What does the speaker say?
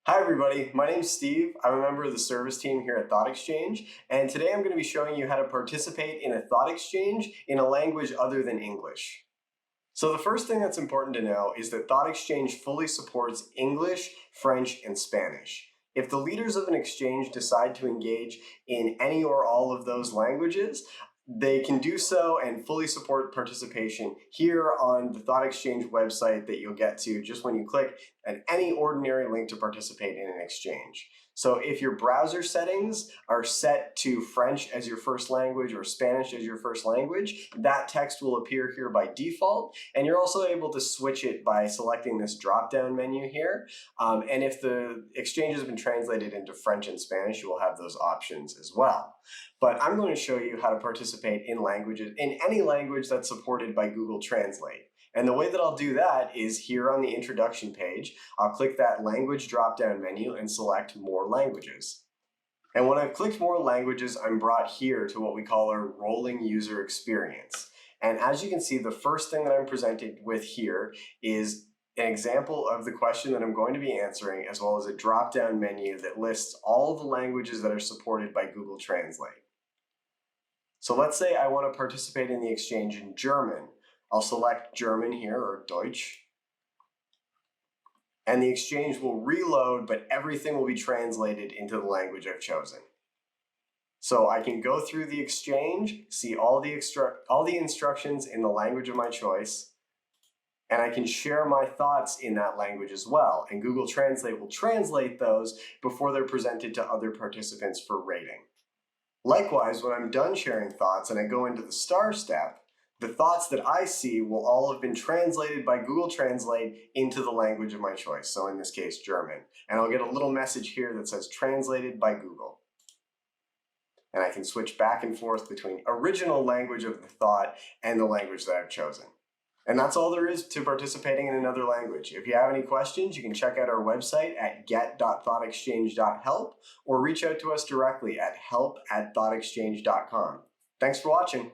Hi everybody, my name's Steve. I'm a member of the service team here at ThoughtExchange, and today I'm going to be showing you how to participate in a thought exchange in a language other than English. So the first thing that's important to know is that ThoughtExchange fully supports English, French, and Spanish. If the leaders of an exchange decide to engage in any or all of those languages, they can do so and fully support participation here on the ThoughtExchange website that you'll get to just when you click at any ordinary link to participate in an exchange. So if your browser settings are set to French as your first language or Spanish as your first language, that text will appear here by default, and you're also able to switch it by selecting this drop-down menu here. And if the exchange has been translated into French and Spanish, you will have those options as well. But I'm going to show you how to participate in any language that's supported by Google Translate. And the way that I'll do that is here on the introduction page. I'll click that language drop-down menu and select more languages. And when I've clicked more languages, I'm brought here to what we call our rolling user experience. And as you can see, the first thing that I'm presented with here is an example of the question that I'm going to be answering, as well as a drop-down menu that lists all the languages that are supported by Google Translate. So let's say I want to participate in the exchange in German. I'll select German here, or Deutsch, and the exchange will reload, but everything will be translated into the language I've chosen. So I can go through the exchange, see all the instructions in the language of my choice, and I can share my thoughts in that language as well. And Google Translate will translate those before they're presented to other participants for rating. Likewise, when I'm done sharing thoughts and I go into the star step, the thoughts that I see will all have been translated by Google Translate into the language of my choice, so in this case, German. And I'll get a little message here that says translated by Google. And I can switch back and forth between original language of the thought and the language that I've chosen. And that's all there is to participating in another language. If you have any questions, you can check out our website at get.thoughtexchange.help or reach out to us directly at help@thoughtexchange.com. Thanks for watching.